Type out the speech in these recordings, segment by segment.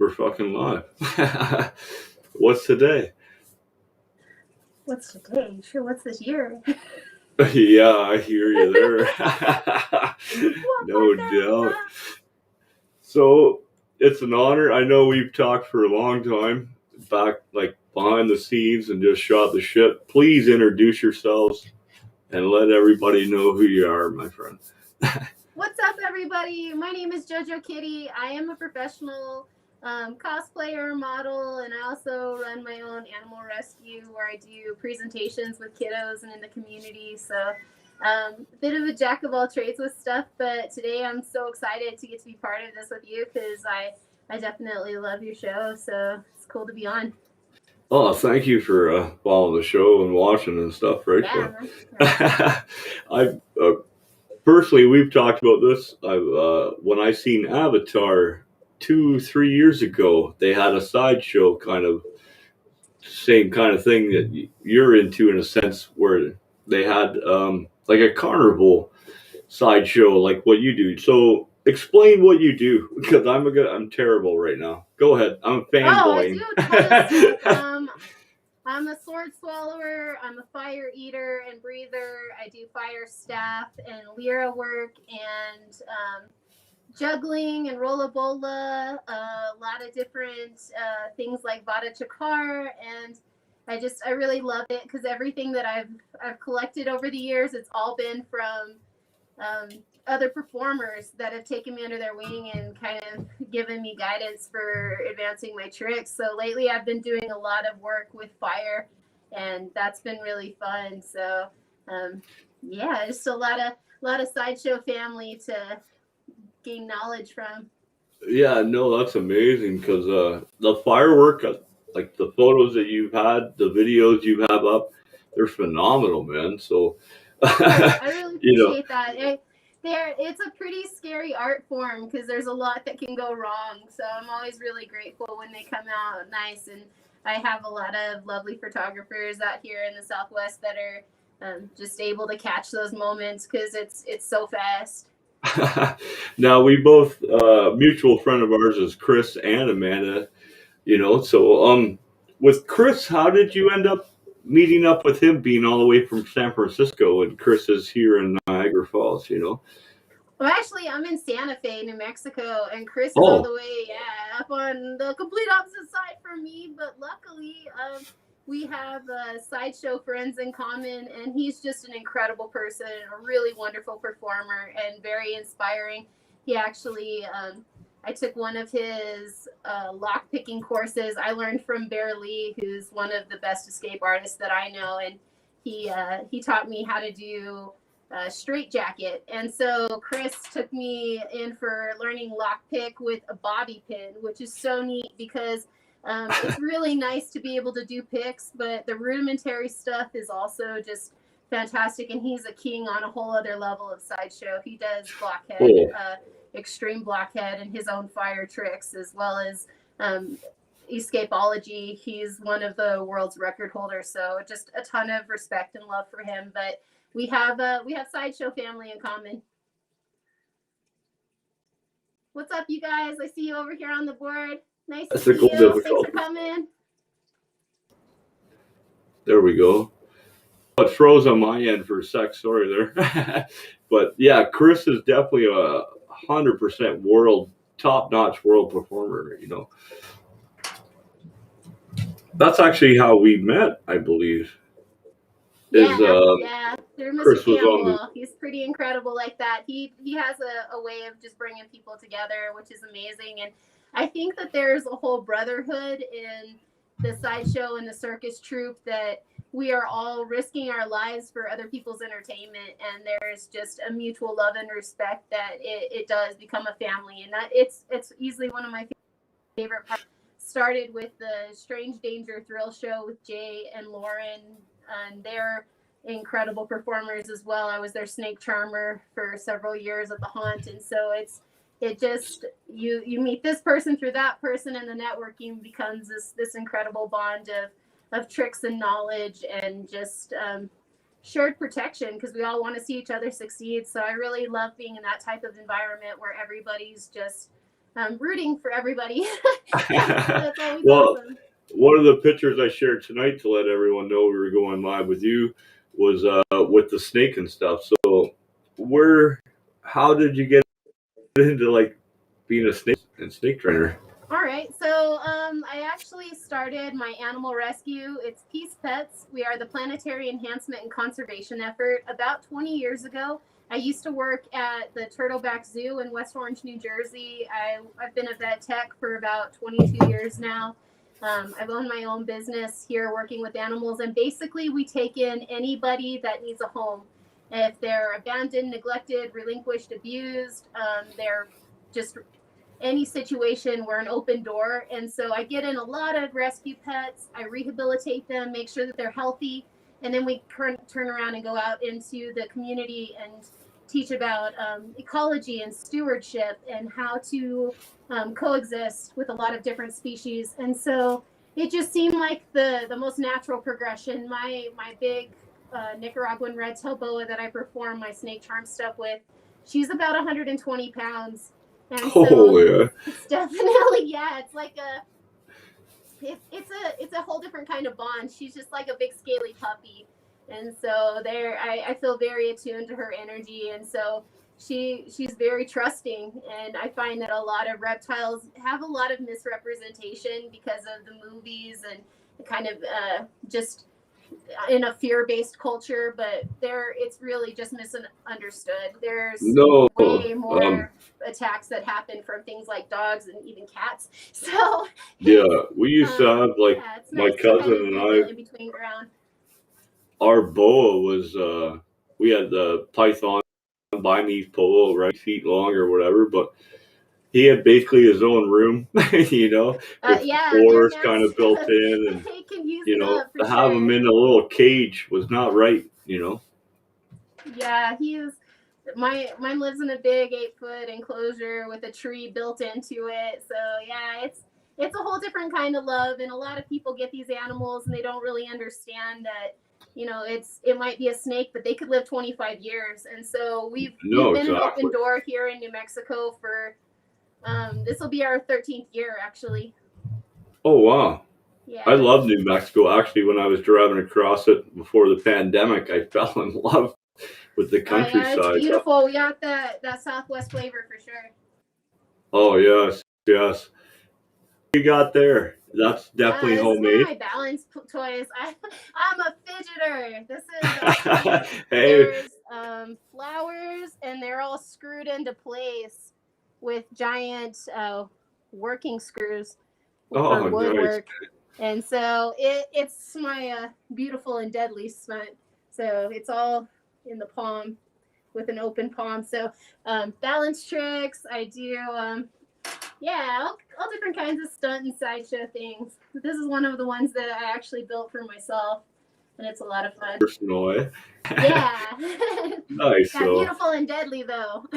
We're fucking live. What's today? What's today? Sure, what's this year? Yeah, I hear you there. No doubt. So it's an honor. I know we've talked for a long time, back like behind the scenes and just shot the shit. Please introduce yourselves and let everybody know who you are, my friend. What's up, everybody? My name is JoJo Kitty. I am a professional cosplayer, model, and I also run my own animal rescue where I do presentations with kiddos and in the community. So a bit of a jack of all trades with stuff, but today I'm so excited to get to be part of this with you because I definitely love your show. So it's cool to be on. Oh, thank you for following the show and watching and stuff, right? Yeah. I personally, we've talked about this. When I seen Avatar 2-3 years ago, they had a sideshow kind of same kind of thing that you're into in a sense, where they had like a carnival sideshow, like what you do. So explain what you do, because I'm terrible right now. Go ahead. I'm fanboying. Oh, I do a ton of stuff. I'm a sword swallower, I'm a fire eater and breather. I do fire staff and lyra work and juggling and rollabola, a lot of different things like vada chakar, and I really love it because everything that I've collected over the years, it's all been from other performers that have taken me under their wing and kind of given me guidance for advancing my tricks. So lately I've been doing a lot of work with fire, and that's been really fun. So yeah, just a lot of sideshow family to gain knowledge from. Yeah, no, that's amazing because the firework, like the photos that you've had, the videos you have up, they're phenomenal, man. So, I really you appreciate that. It's a pretty scary art form because there's a lot that can go wrong. So I'm always really grateful when they come out nice. And I have a lot of lovely photographers out here in the Southwest that are just able to catch those moments because it's so fast. now we both mutual friend of ours is Chris and Amanda. So with Chris, how did you end up meeting up with him, being all the way from San Francisco, and Chris is here in Niagara Falls? Well, actually, I'm in Santa Fe, New Mexico, and Chris is Oh. all the way, up on the complete opposite side from me. But luckily, we have sideshow friends in common, and he's just an incredible person, a really wonderful performer, and very inspiring. He actually, I took one of his lock picking courses. I learned from Bear Lee, who's one of the best escape artists that I know, and he taught me how to do straight jacket. And so Chris took me in for learning lockpick with a bobby pin, which is so neat because it's really nice to be able to do picks, but the rudimentary stuff is also just fantastic. And he's a king on a whole other level of sideshow. He does blockhead, extreme blockhead, and his own fire tricks, as well as escapology. He's one of the world's record holders. So just a ton of respect and love for him. But we have sideshow family in common. What's up, you guys? I see you over here on the board. Nice to see you. Thanks for coming. There we go. It froze on my end for a sec. Sorry there. But yeah, Chris is definitely a 100% top-notch world performer. That's actually how we met, I believe. Yeah, through Mr. Campbell. He's pretty incredible like that. He has a way of just bringing people together, which is amazing. And I think that there's a whole brotherhood in the sideshow and the circus troupe that we are all risking our lives for other people's entertainment, and there's just a mutual love and respect that it does become a family, and that it's easily one of my favorite parts. Started with the Strange Danger Thrill Show with Jay and Lauren, and they're incredible performers as well. I was their snake charmer for several years at the Haunt, and so it just you meet this person through that person, and the networking becomes this incredible bond of tricks and knowledge and just shared protection because we all want to see each other succeed. So I really love being in that type of environment where everybody's just rooting for everybody. That's always Well, awesome. one of the pictures I shared tonight to let everyone know we were going live with you was with the snake and stuff. So, how did you get into like being a snake trainer? All right, so I actually started my animal rescue. It's Peace Pets. We are the planetary enhancement and conservation effort. About 20 years ago, I used to work at the Turtleback Zoo in West Orange, New Jersey. I've been a vet tech for about 22 years now. I've owned my own business here working with animals, and basically we take in anybody that needs a home. If they're abandoned, neglected, relinquished, abused, they're just any situation, we're an open door. And so I get in a lot of rescue pets. I rehabilitate them, make sure that they're healthy. And then we turn around and go out into the community and teach about ecology and stewardship and how to coexist with a lot of different species. And so it just seemed like the most natural progression. My big Nicaraguan red-tailed boa that I perform my snake charm stuff with, she's about 120 pounds. And so it's definitely, yeah, it's like it's a whole different kind of bond. She's just like a big scaly puppy. And so I feel very attuned to her energy. And so she's very trusting. And I find that a lot of reptiles have a lot of misrepresentation because of the movies and kind of just in a fear-based culture, but it's really just misunderstood. There's way more attacks that happen from things like dogs and even cats. So yeah, we used to have like my cousin and I in between ground. Our boa was we had the python Burmese polo, right, feet long or whatever, but he had basically his own room, with floors kind of built in, and to have him in a little cage was not right. Yeah, mine lives in a big 8-foot enclosure with a tree built into it. So yeah, it's a whole different kind of love, and a lot of people get these animals and they don't really understand that it might be a snake, but they could live 25 years. And so we've been an open door here in New Mexico for this will be our 13th year actually. Oh wow. Yeah. I love New Mexico. Actually, when I was driving across it before the pandemic, I fell in love with the countryside. It's beautiful. We got that Southwest flavor for sure. Oh yes. What you got there? That's definitely homemade. My balance toys. I'm a fidgeter. This is there's flowers, and they're all screwed into place with giant working screws for woodwork. Nice. And so it's my beautiful and deadly stunt. So it's all in the palm with an open palm. So balance tricks. I do all different kinds of stunt and sideshow things. This is one of the ones that I actually built for myself, and it's a lot of fun. Personal, eh? Yeah. Nice. Beautiful and deadly, though.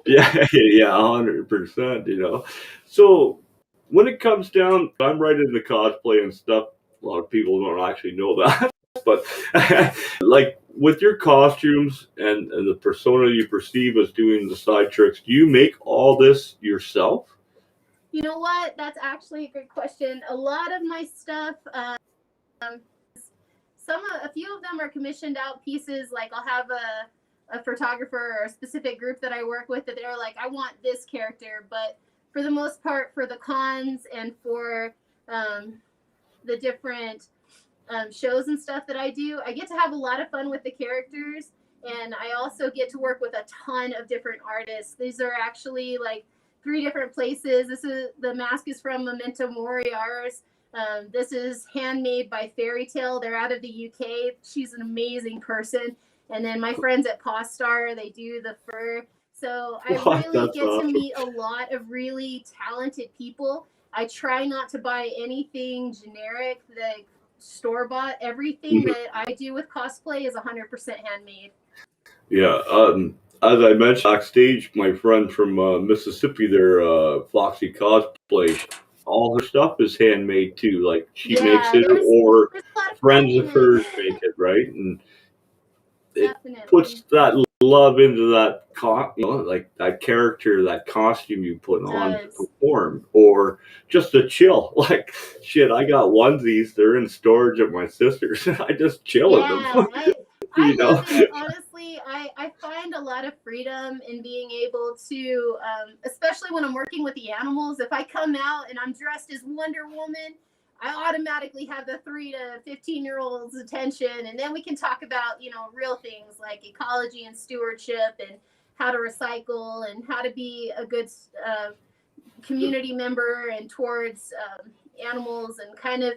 yeah, 100%. So when it comes down, I'm right into cosplay and stuff. A lot of people don't actually know that, but like with your costumes and the persona you perceive as doing the side tricks, do you make all this yourself? You know what? That's actually a good question. A lot of my stuff, a few of them are commissioned out pieces. Like I'll have a photographer or a specific group that I work with that they're like, I want this character. But for the most part, for the cons and for the different shows and stuff that I do, I get to have a lot of fun with the characters. And I also get to work with a ton of different artists. These are actually like 3 different places. The mask is from Memento Mori Ars. This is handmade by Fairy Tale. They're out of the UK. She's an amazing person. And then my friends at Paw Star, they do the fur. So I really get to meet a lot of really talented people. I try not to buy anything generic, like store-bought. Everything that I do with cosplay is 100% handmade. Yeah. As I mentioned backstage, my friend from Mississippi there, Foxy Cosplay, all her stuff is handmade too. Like she makes it, or friends of hers make it, right? And it puts that love into that, like that character, that costume you put on to perform, or just to chill. Like, shit, I got onesies. They're in storage at my sister's. I just chill in them. I love it. Honestly, I find a lot of freedom in being able to, especially when I'm working with the animals. If I come out and I'm dressed as Wonder Woman, I automatically have the 3 to 15-year-olds' attention, and then we can talk about, real things like ecology and stewardship and how to recycle and how to be a good community member and towards animals, and kind of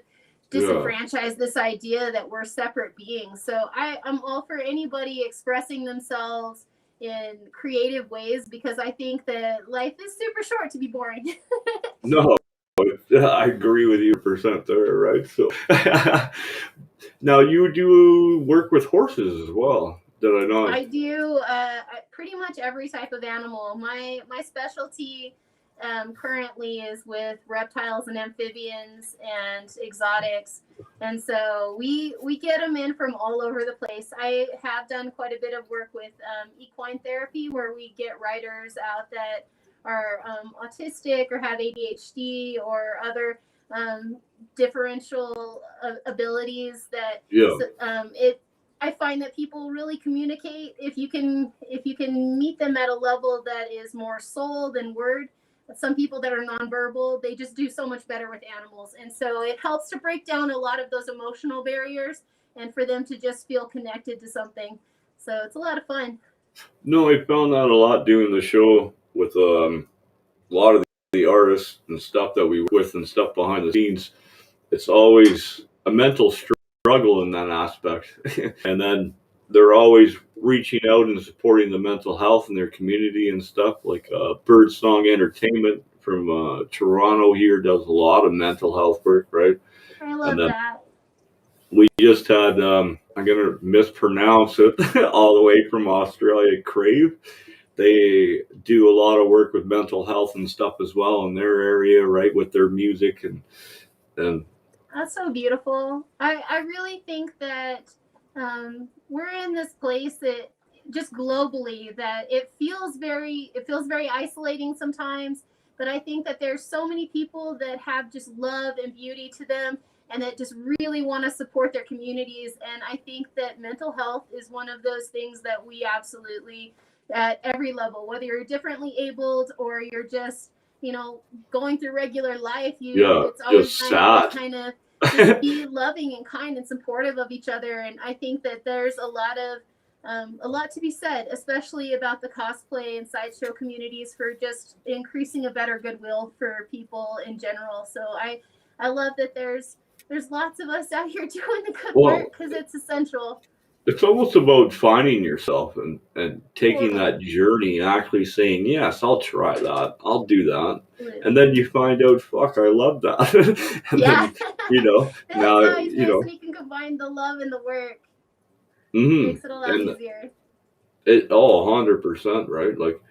disenfranchise this idea that we're separate beings. So I'm all for anybody expressing themselves in creative ways, because I think that life is super short to be boring. No, I agree with you % there, right? So now you do work with horses as well. Did I not? I do pretty much every type of animal. My specialty currently is with reptiles and amphibians and exotics, and so we get them in from all over the place. I have done quite a bit of work with equine therapy, where we get riders out that are autistic or have ADHD or other differential abilities that I find that people really communicate if you can meet them at a level that is more soul than word. Some people that are nonverbal, they just do so much better with animals, and so it helps to break down a lot of those emotional barriers and for them to just feel connected to something. So it's a lot of fun. No, I found that a lot doing the show with a lot of the artists and stuff that we work with and stuff behind the scenes. It's always a mental struggle in that aspect. And then they're always reaching out and supporting the mental health in their community and stuff, like Birdsong Entertainment from Toronto here does a lot of mental health work, right? I love that. We just had, I'm going to mispronounce it, all the way from Australia, Crave. They do a lot of work with mental health and stuff as well in their area, right, with their music and that's so beautiful. I really think that we're in this place that just globally that it feels very isolating sometimes, but I think that there's so many people that have just love and beauty to them, and that just really want to support their communities. And I think that mental health is one of those things that we absolutely, at every level, whether you're differently abled or you're just going through regular life, it's always nice to kind of just be loving and kind and supportive of each other. And I think that there's a lot to be said, especially about the cosplay and sideshow communities, for just increasing a better goodwill for people in general. So I love that there's lots of us out here doing the good work, because it's essential. It's almost about finding yourself and taking that journey and actually saying, yes, I'll try that. I'll do that. And then you find out, fuck, I love that. And then, now, nice when you can combine the love and the work. Mm-hmm. Makes it a lot easier. 100%, right? Like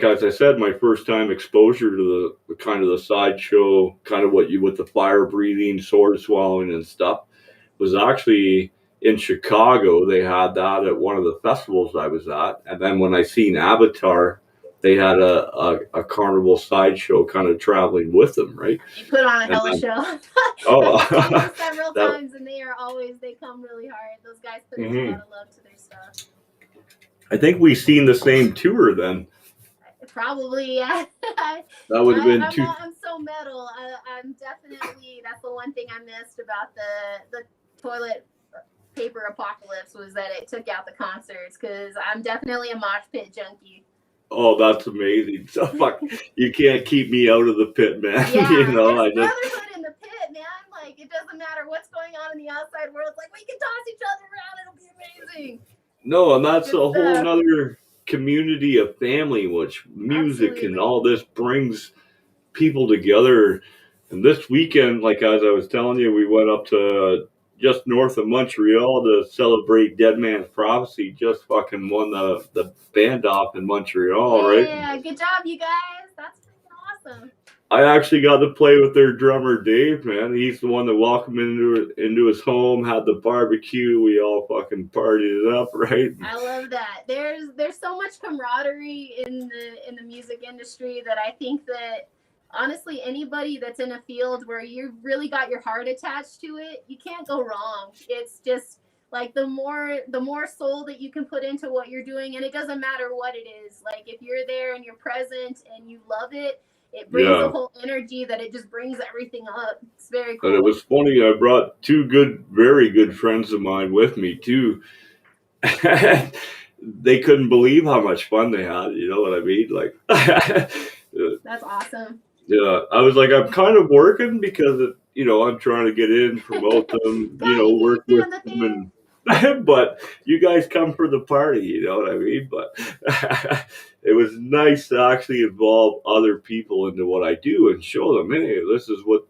as I said, my first time exposure to the kind of the sideshow, kind of what you with the fire breathing, sword swallowing and stuff, was actually in Chicago. They had that at one of the festivals I was at. And then when I seen Avatar, they had a carnival sideshow kind of traveling with them, right? You put on a hell of a show. I've seen several times, and they come really hard. Those guys put a lot of love to their stuff. I think we seen the same tour then. Probably, yeah. That would have been I'm so metal. I'm definitely, that's the one thing I missed about the toilet paper apocalypse, was that it took out the concerts, because I'm definitely a mosh pit junkie. Oh, that's amazing. So fuck, you can't keep me out of the pit, man. Yeah, there's brotherhood in the pit, man. Like, it doesn't matter what's going on in the outside world. It's like, we can toss each other around. It'll be amazing. No, and that's a whole nother community of family, which music and all this brings people together. And this weekend, like as I was telling you, we went up to just north of Montreal to celebrate Dead Man's Prophecy. Just fucking won the band off in Montreal, right? Yeah, good job, you guys. That's freaking awesome. I actually got to play with their drummer Dave, man. He's the one that welcomed me into his home, had the barbecue. We all fucking partied it up, right? I love that. There's so much camaraderie in the music industry that I think that honestly anybody that's in a field where you really got your heart attached to it, you can't go wrong. It's just like the more soul that you can put into what you're doing, and it doesn't matter what it is. Like if you're there and you're present and you love it, it brings a whole energy that it just brings everything up. It's very cool. And it was funny. I brought two very good friends of mine with me too. They couldn't believe how much fun they had. You know what I mean? Like, that's awesome. Yeah, I was like, I'm kind of working because I'm trying to get in, promote them, work with them, but you guys come for the party. You know what I mean? But it was nice to actually involve other people into what I do and show them, hey, this is what.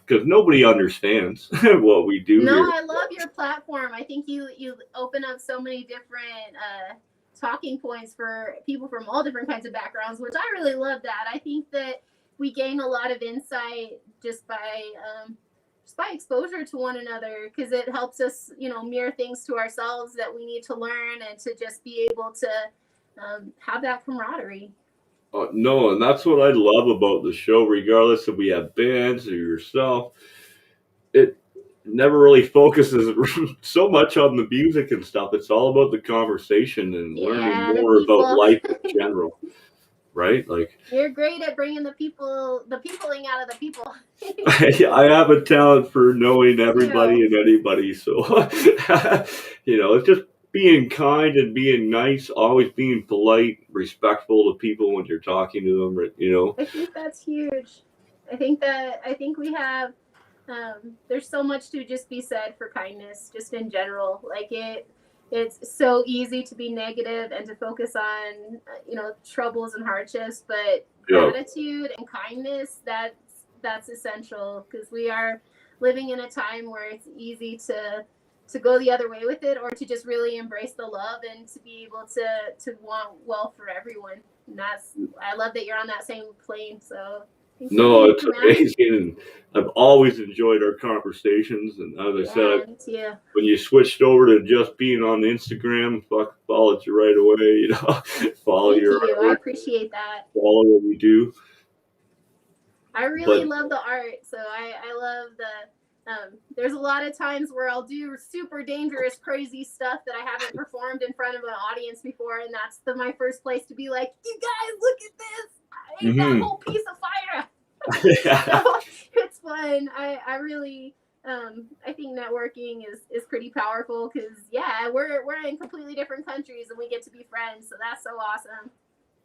Because nobody understands what we do. No, here. I love your platform. I think you open up so many different talking points for people from all different kinds of backgrounds, which I really love that. I think that we gain a lot of insight just by exposure to one another, because it helps us, mirror things to ourselves that we need to learn, and to just be able to have that camaraderie. No, and that's what I love about the show, regardless if we have bands or yourself. It never really focuses so much on the music and stuff. It's all about the conversation and learning more about life in general. Right? Like, you're great at bringing the peopling out of the people. I have a talent for knowing everybody and anybody. So, it's just being kind and being nice, always being polite, respectful to people when you're talking to them, I think that's huge. I think we have, there's so much to just be said for kindness, just in general. Like it's so easy to be negative and to focus on, troubles and hardships, but gratitude and kindness, that's essential, because we are living in a time where it's easy to go the other way with it, or to just really embrace the love and to be able to want well for everyone. And I love that you're on that same plane. So no, it's amazing. And I've always enjoyed our conversations. And as I said, when you switched over to just being on Instagram, followed you right away, follow your artwork. I appreciate that. Follow what we do. I really love the art. So I love there's a lot of times where I'll do super dangerous, crazy stuff that I haven't performed in front of an audience before. And that's my first place to be like, you guys, look at this. I ate that whole piece of fire. So it's fun. I really, I think networking is pretty powerful, because we're in completely different countries and we get to be friends. So that's so awesome.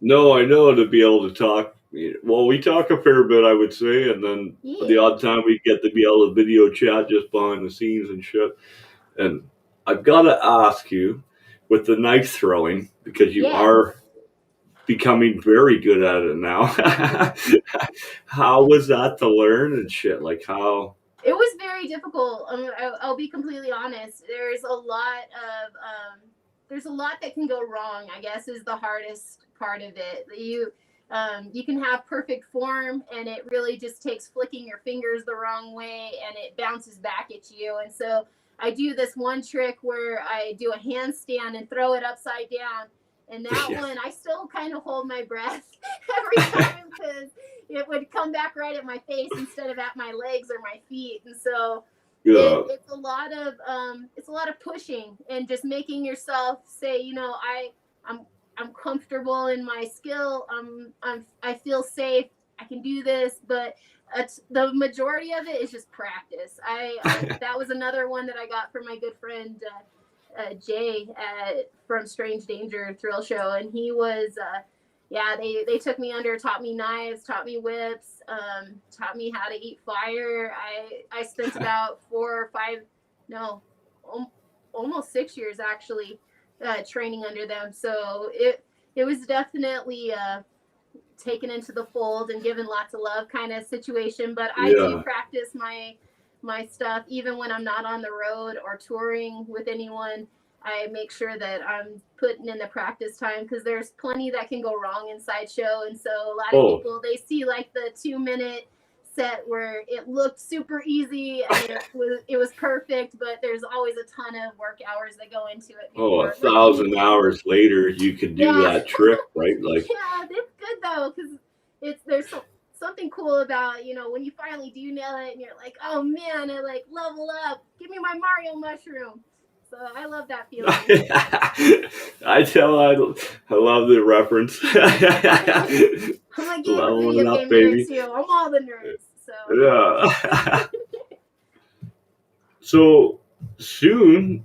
No, I know, to be able to talk. Well, we talk a fair bit, I would say, and then the odd time we get to be able to video chat just behind the scenes and shit. And I've got to ask you, with the knife throwing, because you are becoming very good at it now. How was that to learn and shit? Like, how? It was very difficult. I'll be completely honest. There's a lot that can go wrong, I guess, is the hardest part of it. You can have perfect form, and it really just takes flicking your fingers the wrong way, and it bounces back at you. And so I do this one trick where I do a handstand and throw it upside down. And that one, I still kind of hold my breath every time, because it would come back right at my face instead of at my legs or my feet. And so it's a lot of pushing and just making yourself say, I'm comfortable in my skill. I feel safe. I can do this. But the majority of it is just practice. That was another one that I got from my good friend Jay from Strange Danger Thrill Show, and he was they took me under, taught me knives, taught me whips, taught me how to eat fire. I spent about almost 6 years actually training under them. So it was definitely taken into the fold and given lots of love kind of situation. But I do practice my stuff even when I'm not on the road or touring with anyone. I make sure that I'm putting in the practice time, because there's plenty that can go wrong in sideshow. And so a lot of people, they see like the 2-minute set where it looked super easy and it was perfect, but there's always a ton of work hours that go into it. 1,000 hours later, you can do that trick, right? Like, yeah, it's good though, because there's something cool about, you know, when you finally do nail it and you're like, oh man, I like level up. Give me my Mario mushroom. So I love that feeling. I love the reference. I'm like a video game nerd too. I'm all the nerds. So yeah. So soon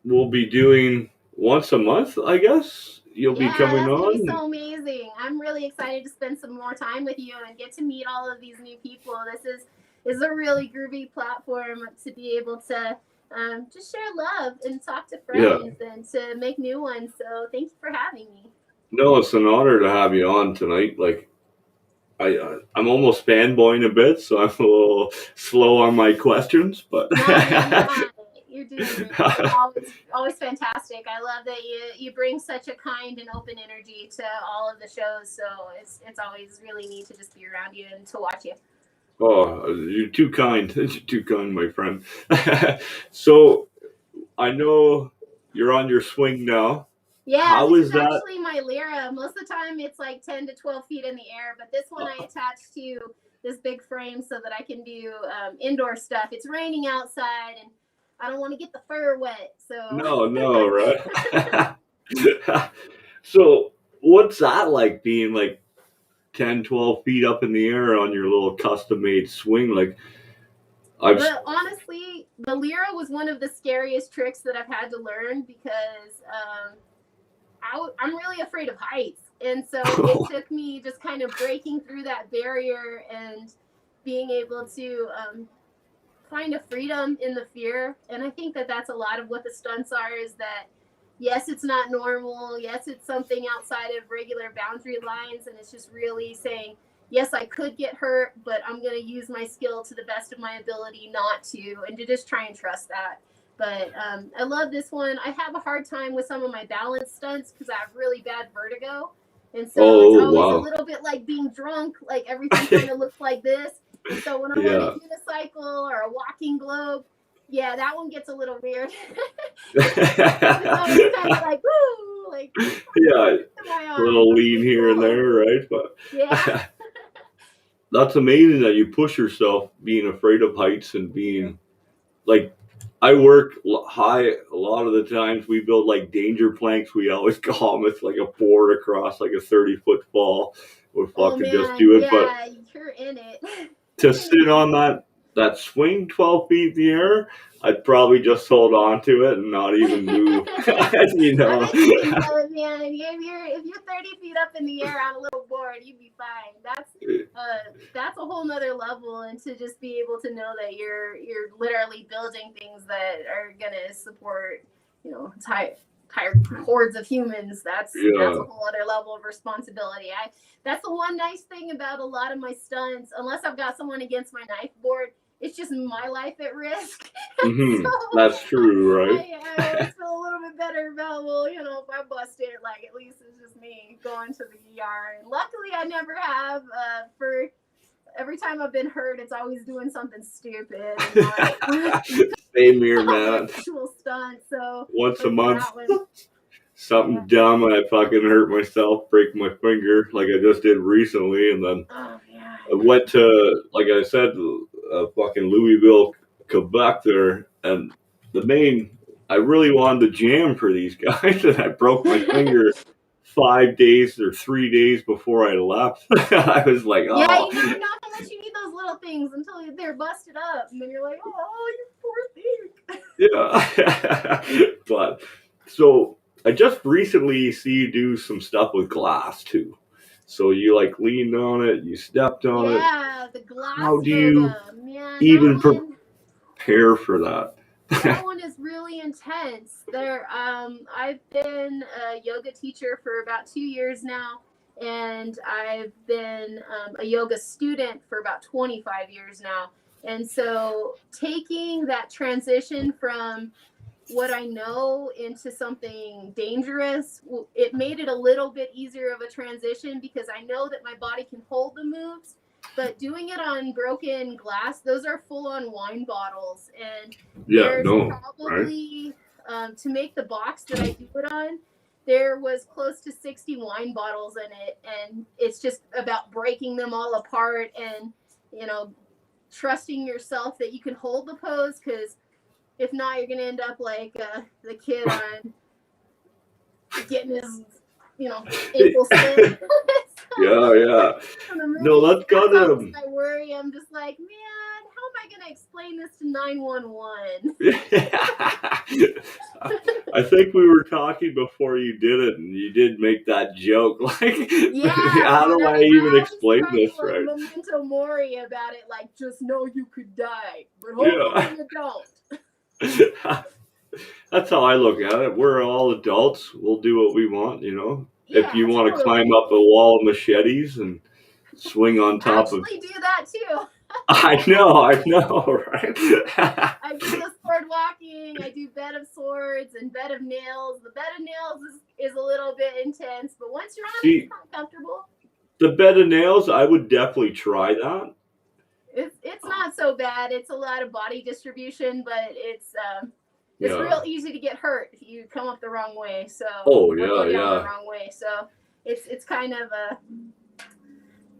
we'll be doing once a month, I guess. You'll be coming that's on. gonna be so amazing. I'm really excited to spend some more time with you and get to meet all of these new people. This is a really groovy platform to be able to just share love and talk to friends and to make new ones. So thank you for having me. No, it's an honor to have you on tonight. Like, I'm almost fanboying a bit, so I'm a little slow on my questions, but no, you're doing great. Always fantastic. I love that you bring such a kind and open energy to all of the shows. So it's always really neat to just be around you and to watch you. Oh, you're too kind. You're too kind, my friend. So I know you're on your swing now. Yeah, how this is that? Actually my Lyra. Most of the time it's like 10 to 12 feet in the air, but this one I attach to this big frame so that I can do indoor stuff. It's raining outside and I don't want to get the fur wet. So no, right? So what's that like, being like 10, 12 feet up in the air on your little custom-made swing? Like, but honestly, the Lyra was one of the scariest tricks that I've had to learn, because I'm really afraid of heights. And so it took me just kind of breaking through that barrier and being able to find a freedom in the fear. And I think that that's a lot of what the stunts are, is that, yes, it's not normal. Yes, it's something outside of regular boundary lines. And it's just really saying, yes, I could get hurt, but I'm going to use my skill to the best of my ability not to, and to just try and trust that. But I love this one. I have a hard time with some of my balance stunts because I have really bad vertigo. And so it's always a little bit like being drunk, like everything kind of looks like this. And so when I'm on a unicycle or a walking globe, that one gets a little weird. It's always kind of like, woo, like, a little lean here and there, right? But that's amazing that you push yourself, being afraid of heights and being like, I work high a lot of the times. We build like danger planks. We always call them. It's like a board across like a 30-foot fall. We're fucking just do it. Yeah, but you're in it. To sit on that swing 12 feet in the air, I'd probably just hold on to it and not even move. You know. Man, if you're 30 feet up in the air on a little board, you'd be fine. That's a whole nother level, and to just be able to know that you're literally building things that are gonna support, you know, entire hordes of humans. That's a whole other level of responsibility. That's the one nice thing about a lot of my stunts, unless I've got someone against my knife board, it's just my life at risk. So, that's true, right? I always feel a little bit better about, well, you know, if I bust it, like, at least it's just me going to the ER. And luckily I never have. For every time I've been hurt, it's always doing something stupid. Same here, man. Actual stunt. So once a month, something dumb, and I fucking hurt myself, break my finger, like I just did recently, and then I went to, like I said, fucking Louisville, Quebec there, and I really wanted to jam for these guys, and I broke my finger 5 days or 3 days before I left. I was like, oh. Yeah, you never know how much you need those little things until they're busted up, and then you're like, oh, you poor thing. Yeah. But, so, I just recently see you do some stuff with glass, too. So you like leaned on it, you stepped on it. Yeah, the glass. How do you even prepare for that? That one is really intense. I've been a yoga teacher for about 2 years now, and I've been a yoga student for about 25 years now. And so taking that transition from what I know into something dangerous, it made it a little bit easier of a transition because I know that my body can hold the moves. But doing it on broken glass, those are full-on wine bottles, and there's probably to make the box that I do it on, there was close to 60 wine bottles in it, and it's just about breaking them all apart and trusting yourself that you can hold the pose, because if not, you're gonna end up like the kid on getting his ankle slit. Yeah. No, that's gotta. I worry. I'm just like, man, how am I gonna explain this to 911? I think we were talking before you did it, and you did make that joke. Like, how do I even explain this, right? Memento mori about it, like, just know you could die, but hopefully you don't. That's how I look at it. We're all adults. We'll do what we want, If you want to climb up a wall of machetes and swing on top of... do that too. I know, right? I do the sword walking, I do bed of swords and bed of nails. The bed of nails is a little bit intense, but once you're on it, it's kind of comfortable. The bed of nails, I would definitely try that. It's not so bad. It's a lot of body distribution, but it's real easy to get hurt if you come up the wrong way. So the wrong way. So it's kind of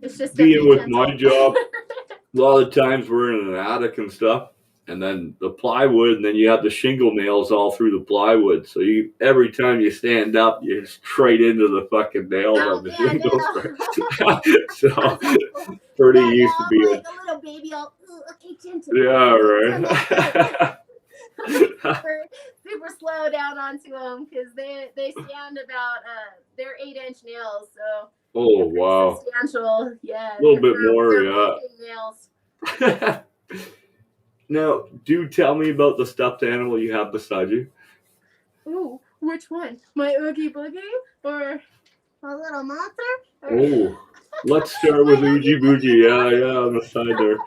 it's just being with my job. A lot of times we're in an attic and stuff, and then the plywood, and then you have the shingle nails all through the plywood. So every time you stand up, you're straight into the fucking nails on the shingles. So pretty used to be like a little baby. Right. super slow down onto them because they stand about they're 8-inch nails. So wow, substantial. Yeah, a little bit more. Nails. Now, do tell me about the stuffed animal you have beside you. Ooh, which one? My Oogie Boogie or a little monster? Oh, let's start with Oogie Boogie. Yeah, on the side there.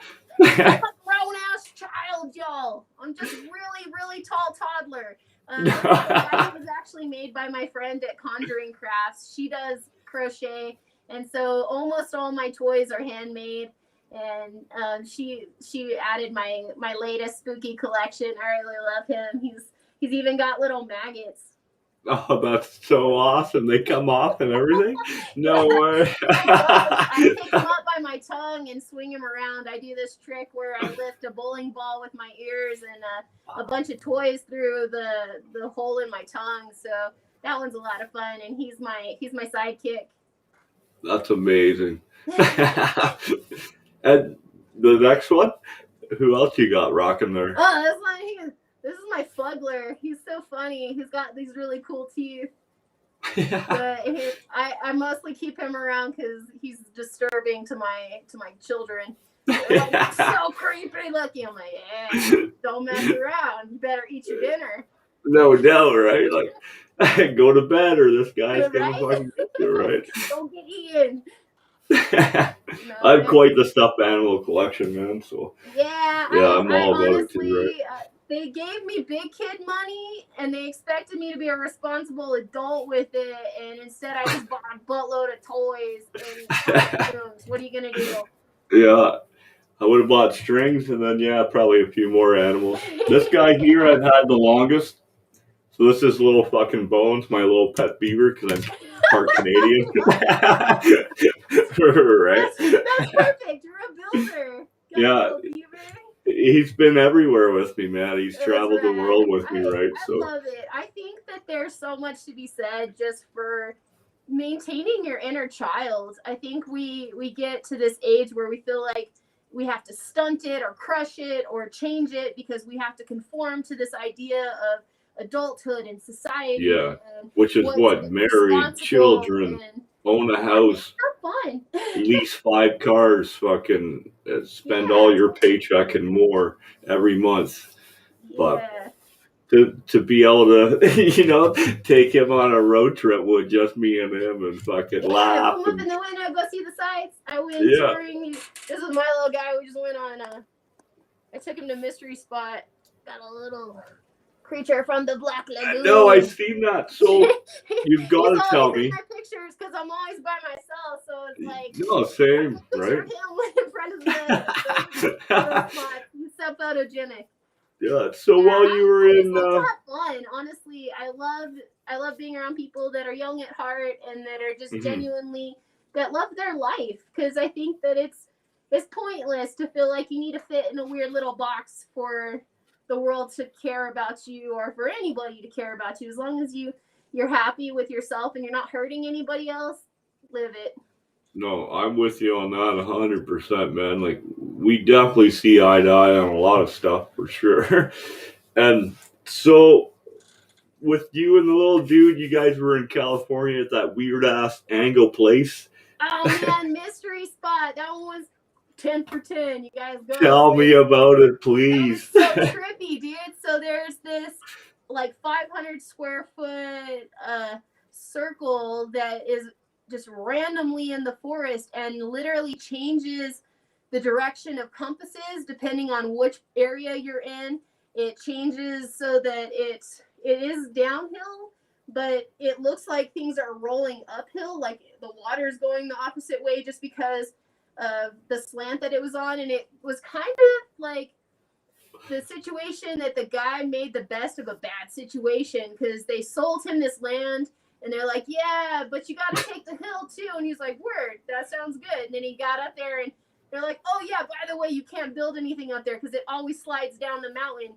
Grown-ass child, y'all. I'm just really tall toddler. That was actually made by my friend at Conjuring Crafts. She does crochet, and so almost all my toys are handmade. And she added my latest spooky collection. I really love him. He's even got little maggots. Oh, that's so awesome. They come off and everything? No way. I pick him up by my tongue and swing him around. I do this trick where I lift a bowling ball with my ears and a bunch of toys through the hole in my tongue. So that one's a lot of fun, and he's my sidekick. That's amazing. And the next one? Who else you got rocking there? Oh, this is my Fuggler. He's so funny. He's got these really cool teeth. But I mostly keep him around because he's disturbing to my children. Like, so creepy looking. I'm like, yeah, don't mess around. You better eat your dinner. No, right? Like, go to bed or this guy's gonna fucking get you, right? Don't get eaten. I have quite the stuffed animal collection, man. So I'm all about it too, right? They gave me big kid money, and they expected me to be a responsible adult with it, and instead I just bought a buttload of toys and costumes. What are you gonna do? Yeah, I would have bought strings, and then probably a few more animals. This guy here I've had the longest. So this is little fucking Bones, my little pet beaver, because I'm part Canadian. Right? That's perfect. You're a builder. Yeah. He's been everywhere with me, man. He's traveled the world with me, right? I love it. I think that there's so much to be said just for maintaining your inner child. I think we get to this age where we feel like we have to stunt it or crush it or change it because we have to conform to this idea of adulthood and society. Yeah, which is what? Married, children, own a house, fun. lease 5 cars, fucking spend all your paycheck and more every month. But to be able to, take him on a road trip with just me and him and fucking laugh. Come up in the window, go see the sights. I went touring. This is my little guy. We just went on I took him to Mystery Spot. Got a little creature from the Black Lagoon. No, I've seen that. So you've got to tell me. He's always in my pictures because I'm always by myself, so it's like no, same, picture right? of him in front of the spot. He's so photogenic. Yeah. So while you were in, I have fun. Honestly, I love being around people that are young at heart and that are just genuinely that love their life. Because I think that it's pointless to feel like you need to fit in a weird little box for the world to care about you or for anybody to care about you. As long as you're happy with yourself and you're not hurting anybody else, live it. No, I'm with you on that 100%, man. Like, we definitely see eye to eye on a lot of stuff for sure. And so, with you and the little dude, you guys were in California at that weird ass Angle place. Oh man, mystery spot. That one was 10 for 10. You guys go. Tell me about it, please. That was so trippy, dude. So there's this like 500 square foot circle that is just randomly in the forest and literally changes the direction of compasses depending on which area you're in. It changes so that it is downhill, but it looks like things are rolling uphill, like the water's going the opposite way just because of the slant that it was on. And it was kind of like the situation that the guy made the best of a bad situation because they sold him this land and they're like, yeah, but you got to take the hill too. And he's like, word, that sounds good. And then he got up there and they're like, oh yeah, by the way, you can't build anything up there because it always slides down the mountain.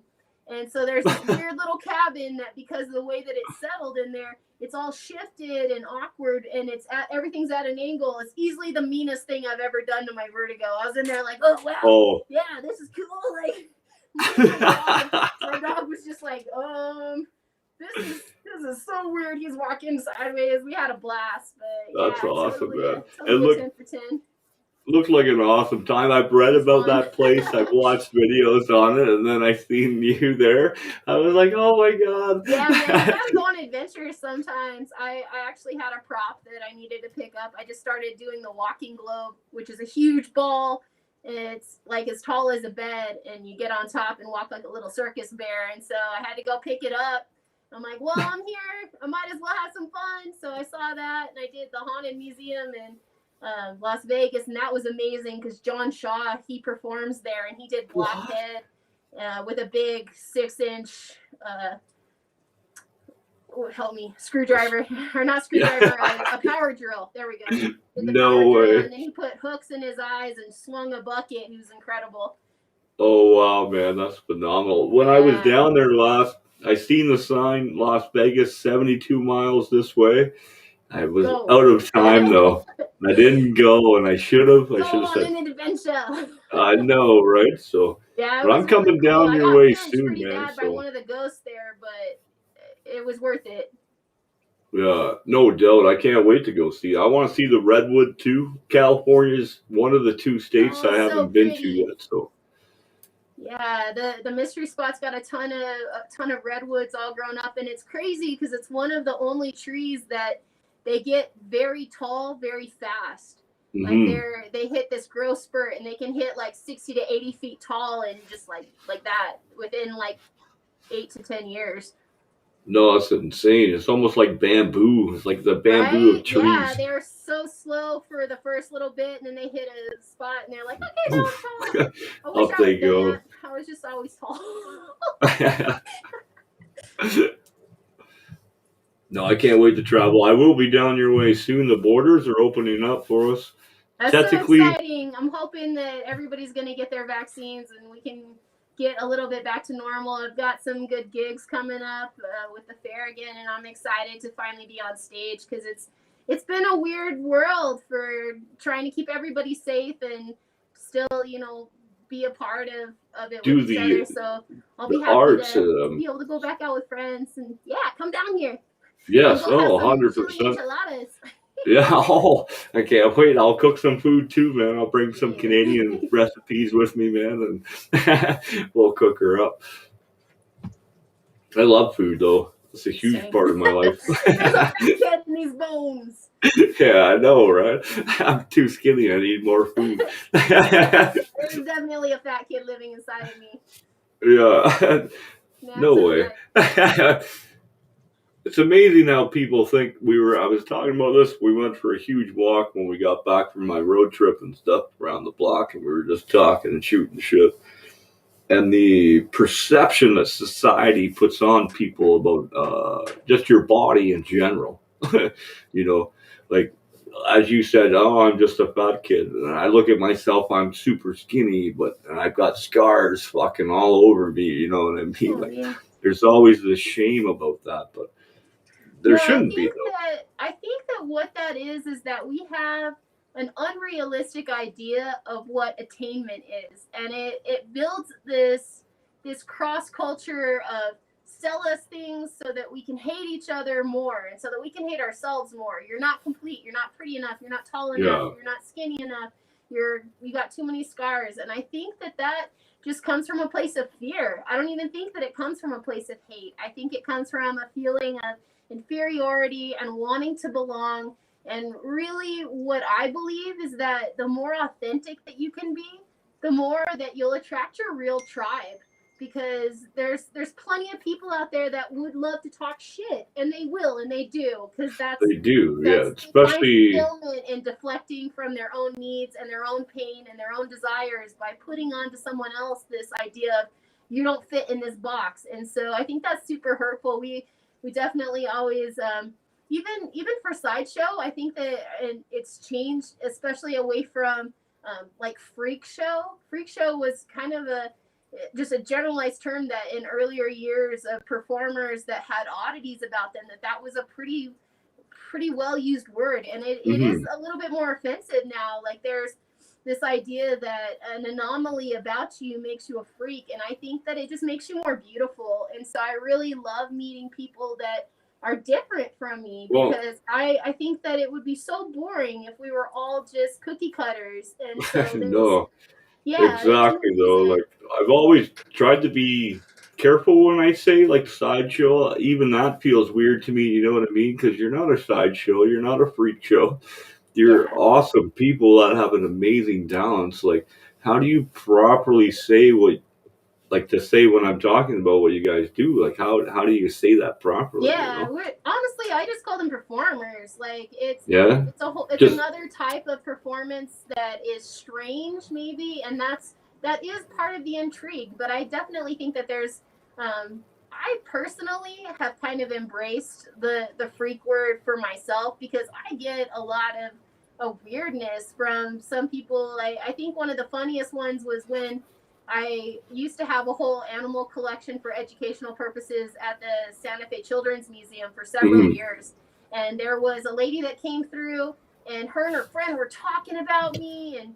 And so there's this weird little cabin that because of the way that it's settled in there, it's all shifted and awkward and everything's at an angle. It's easily the meanest thing I've ever done to my vertigo. I was in there like, oh wow, yeah, this is cool. Like my dog was just like, this is so weird. He's walking sideways. We had a blast, but that's awesome, man. Totally 10 for 10. Looked like an awesome time. I've read about that place. I've watched videos on it, and then I seen you there. I was like, oh my god. Yeah, man, I gotta go on adventures sometimes. I actually had a prop that I needed to pick up. I just started doing the walking globe, which is a huge ball. It's like as tall as a bed, and you get on top and walk like a little circus bear. And so I had to go pick it up. I'm like, well, I'm here. I might as well have some fun. So I saw that, and I did the Haunted Museum and Las Vegas, and that was amazing because John Shaw, he performs there, and he did Blockhead with a big 6-inch help me, screwdriver or not screwdriver, a power drill. There we go. No way. And then he put hooks in his eyes and swung a bucket. He was incredible. Oh wow, man, that's phenomenal. When I was down there I seen the sign, Las Vegas, 72 miles this way. I was out of time though. I didn't go, and I should have. I should have said. An adventure. I know, right? So, but I'm coming down your way soon, man. Bad by one of the ghosts there, but it was worth it. Yeah, no doubt. I can't wait to go see. I want to see the Redwood too. California's one of the 2 states I haven't been to yet. So. Yeah, the mystery spot's got a ton of redwoods all grown up, and it's crazy because it's one of the only trees that they get very tall very fast. Like they hit this growth spurt and they can hit like 60 to 80 feet tall and just like that within like 8 to 10 years. No, that's insane. It's almost like bamboo. It's like the bamboo of trees. Yeah, they're so slow for the first little bit, and then they hit a spot, and they're like, okay, no, I'm tall. Up they go. I was just always tall. No, I can't wait to travel. I will be down your way soon. The borders are opening up for us. That's so exciting. I'm hoping that everybody's going to get their vaccines, and we can get a little bit back to normal. I've got some good gigs coming up with the fair again, and I'm excited to finally be on stage because it's been a weird world for trying to keep everybody safe and still, be a part of it with each other. So I'll be happy to be able to go back out with friends and come down here. Yes, 100%. Yeah, I can't wait. I'll cook some food too, man. I'll bring some Canadian recipes with me, man, and we'll cook her up. I love food, though. It's a huge part of my life. Getting these bones. Yeah, I know, right? I'm too skinny. I need more food. There's definitely a fat kid living inside of me. Yeah. No way. It's amazing how people think I was talking about this. We went for a huge walk when we got back from my road trip and stuff around the block, and we were just talking and shooting shit. And the perception that society puts on people about just your body in general, like as you said, oh, I'm just a fat kid. And I look at myself, I'm super skinny, but I've got scars fucking all over me. You know what I mean? Like, there's always this shame about that, but there shouldn't be, though. I think that what that is that we have an unrealistic idea of what attainment is, and it builds this cross culture of sell us things so that we can hate each other more and so that we can hate ourselves more. You're not complete, you're not pretty enough, you're not tall enough, you're not skinny enough, you got too many scars. And I think that just comes from a place of fear. I don't even think that it comes from a place of hate. I think it comes from a feeling of inferiority and wanting to belong. And really what I believe is that the more authentic that you can be, the more that you'll attract your real tribe, because there's plenty of people out there that would love to talk shit, and they will, and they do, because they do, yeah, especially fulfillment in deflecting from their own needs and their own pain and their own desires by putting onto someone else this idea of you don't fit in this box. And so I think that's super hurtful. We definitely always even for Sideshow, I think that it's changed, especially away from like Freak Show. Freak Show was kind of just a generalized term that in earlier years of performers that had oddities about them, that was a pretty well used word. And it is a little bit more offensive now. Like there's this idea that an anomaly about you makes you a freak. And I think that it just makes you more beautiful. And so I really love meeting people that are different from me, because I think that it would be so boring if we were all just cookie cutters. And so no, exactly though. Like I've always tried to be careful when I say like Sideshow. Even that feels weird to me. You know what I mean? Because you're not a Sideshow. You're not a freak show. You're awesome people that have an amazing talents. Like, how do you properly say what? Like to say when I'm talking about what you guys do, like how do you say that properly? Yeah, you know? Honestly, I just call them performers. Like it's another type of performance that is strange, maybe, and that is part of the intrigue. But I definitely think that there's, I personally have kind of embraced the freak word for myself, because I get a lot of weirdness from some people. I think one of the funniest ones was when I used to have a whole animal collection for educational purposes at the Santa Fe Children's Museum for several years. And there was a lady that came through, and her and her friend were talking about me, and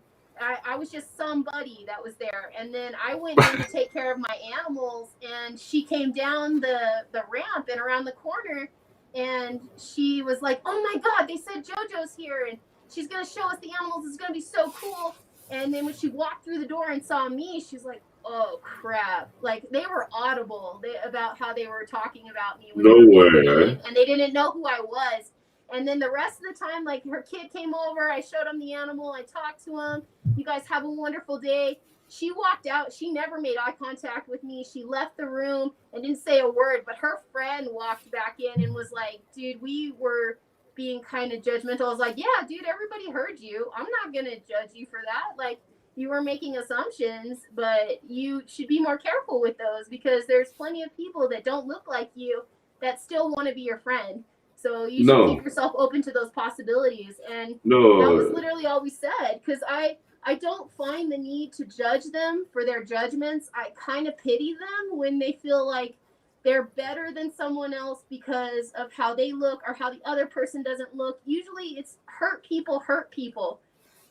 I was just somebody that was there. And then I went in to take care of my animals, and she came down the ramp and around the corner, and she was like, oh my God, they said JoJo's here, and she's going to show us the animals. It's going to be so cool. And then when she walked through the door and saw me, she's like, oh, crap. Like, they were audible about how they were talking about me. No way. And they didn't know who I was. And then the rest of the time, like, her kid came over. I showed him the animal. I talked to him. You guys have a wonderful day. She walked out. She never made eye contact with me. She left the room and didn't say a word. But her friend walked back in and was like, dude, we were being kind of judgmental. I was like, yeah, dude, everybody heard you. I'm not going to judge you for that. Like, you were making assumptions, but you should be more careful with those, because there's plenty of people that don't look like you that still want to be your friend. So you should keep yourself open to those possibilities. And that was literally all we said, because I don't find the need to judge them for their judgments. I kind of pity them when they feel like they're better than someone else because of how they look or how the other person doesn't look. Usually it's hurt people.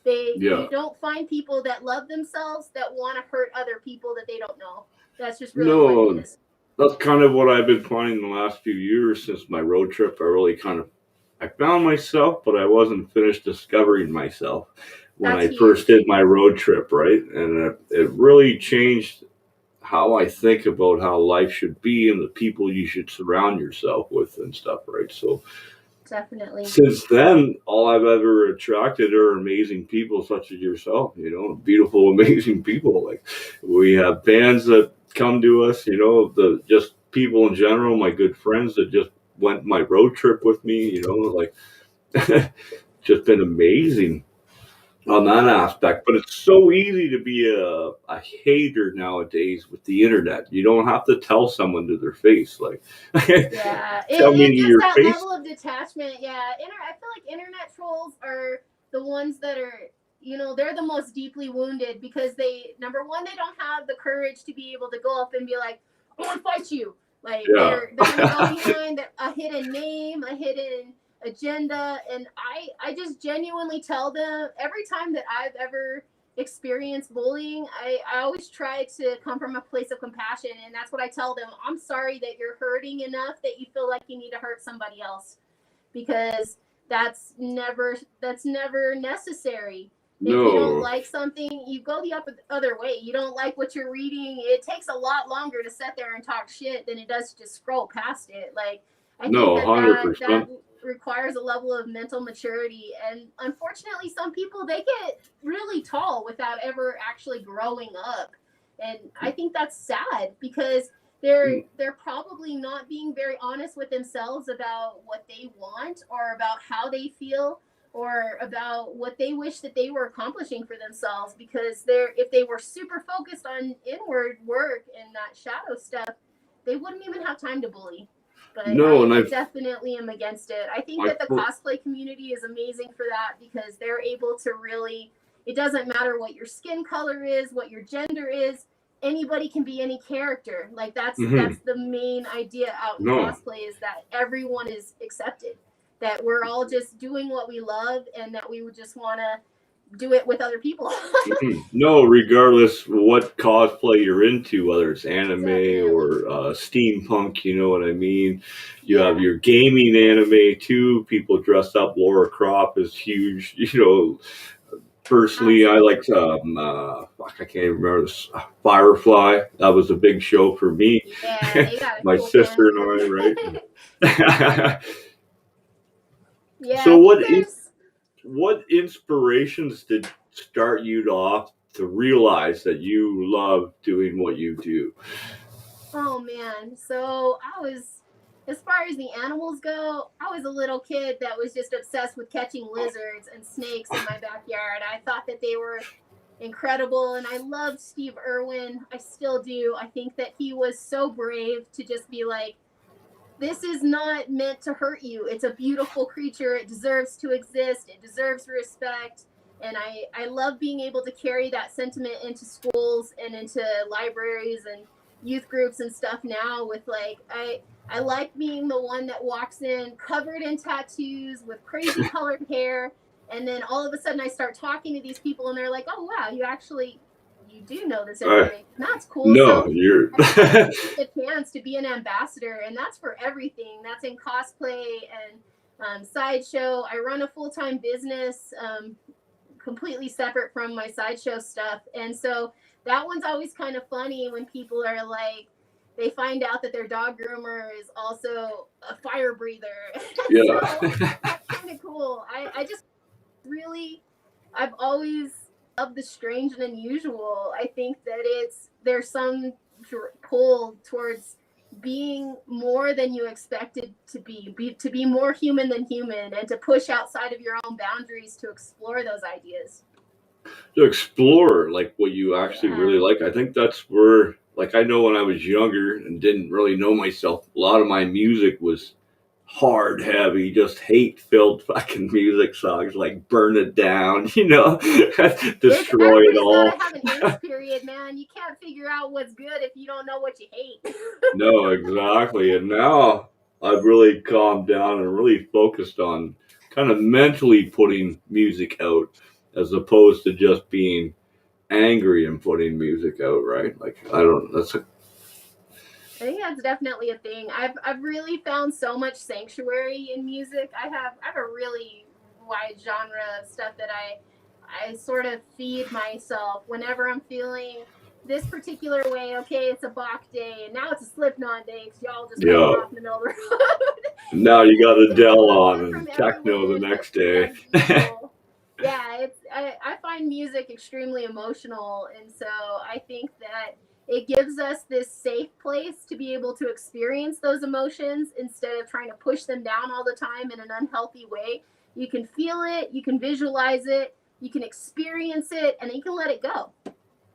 You don't find people that love themselves that want to hurt other people that they don't know. That's just really what it is. That's kind of what I've been finding the last few years since my road trip. I found myself, but I wasn't finished discovering myself when I first did my road trip, right? And it really changed how I think about how life should be and the people you should surround yourself with and stuff, right? So definitely. Since then, all I've ever attracted are amazing people such as yourself, you know, beautiful, amazing people. Like, we have bands that come to us, the just people in general, my good friends that just went my road trip with me, like just been amazing on that aspect. But it's so easy to be a hater nowadays with the internet. You don't have to tell someone to their face, like Yeah, tell me and to just your that face. level of detachment. Yeah, I feel like internet trolls are the ones that are, they're the most deeply wounded because they, number one, they don't have the courage to be able to go up and be like, I want to fight you. Like Yeah. they're gonna go behind a hidden name, a hidden agenda, and I just genuinely tell them every time that I've ever experienced bullying, I always try to come from a place of compassion, and that's what I tell them. I'm sorry that you're hurting enough that you feel like you need to hurt somebody else, because that's never necessary. If you don't No, like something, you go the other way. You don't like what you're reading, it takes a lot longer to sit there and talk shit than it does to just scroll past it. Like, I think no, that that 100%. requires a level of mental maturity, and unfortunately some people, they get really tall without ever actually growing up, and I think that's sad because they're probably not being very honest with themselves about what they want or about how they feel or about what they wish that they were accomplishing for themselves, because if they were super focused on inward work and that shadow stuff, they wouldn't even have time to bully. But No, and I definitely am against it. I think I, that the cosplay community is amazing for that because they're able to really, it doesn't matter what your skin color is, what your gender is, anybody can be any character. Like that's mhm, the main idea out in no. cosplay, is that everyone is accepted. That we're all just doing what we love and that we would just want to do it with other people. No, regardless what cosplay you're into, whether it's anime Definitely. or steampunk, you know what I mean? You have Yeah. your gaming anime too. People dress up. Laura Croft is huge. Personally, I liked, Absolutely. fuck, I can't even remember this, Firefly. That was a big show for me. Yeah, they got a My cool sister and fandom. I, right? Yeah, So I think there's, what inspirations did start you off to realize that you love doing what you do? oh man. So as far as the animals go, I was a little kid that was just obsessed with catching lizards and snakes in my backyard. I thought that they were incredible, and I loved Steve Irwin. I still do. I think that he was so brave to just be like, this is not meant to hurt you. It's a beautiful creature. It deserves to exist. It deserves respect. And I love being able to carry that sentiment into schools and into libraries and youth groups and stuff now with like I like being the one that walks in covered in tattoos with crazy colored hair, and then all of a sudden I start talking to these people and they're like, "Oh wow, you do know this Uh, information. That's cool." no, So you're I get the chance to be an ambassador, and that's for everything. That's in cosplay and sideshow. I run a full time business, completely separate from my sideshow stuff, and so that one's always kind of funny when people are like, they find out that their dog groomer is also a fire breather. So yeah. that's kind of cool. I just really, I've always loved the strange and unusual. I think that there's some pull towards being more than you expected to be more human than human, and to push outside of your own boundaries to explore those ideas. To explore like what you actually really Yeah. like. I think that's where, like, I know when I was younger and didn't really know myself, a lot of my music was hard, heavy, just hate filled fucking music songs like Burn It Down, Destroy It Everybody's got to All. have an angst period, man. You can't figure out what's good if you don't know what you hate. No, exactly. And now I've really calmed down and really focused on kind of mentally putting music out as opposed to just being angry and putting music out, right? Like, I don't, that's a, I think that's definitely a thing. I've really found so much sanctuary in music. I have a really wide genre of stuff that I sort of feed myself whenever I'm feeling this particular way. Okay, it's a Bach day, and now it's a Slipknot day because y'all just cut me yeah. off in the middle of the road. Now you got It's a Adele little on bit from and techno the everyone next day. as usual. Yeah, I find music extremely emotional, and so I think that it gives us this safe place to be able to experience those emotions instead of trying to push them down all the time in an unhealthy way. You can feel it, you can visualize it, you can experience it, and you can let it go.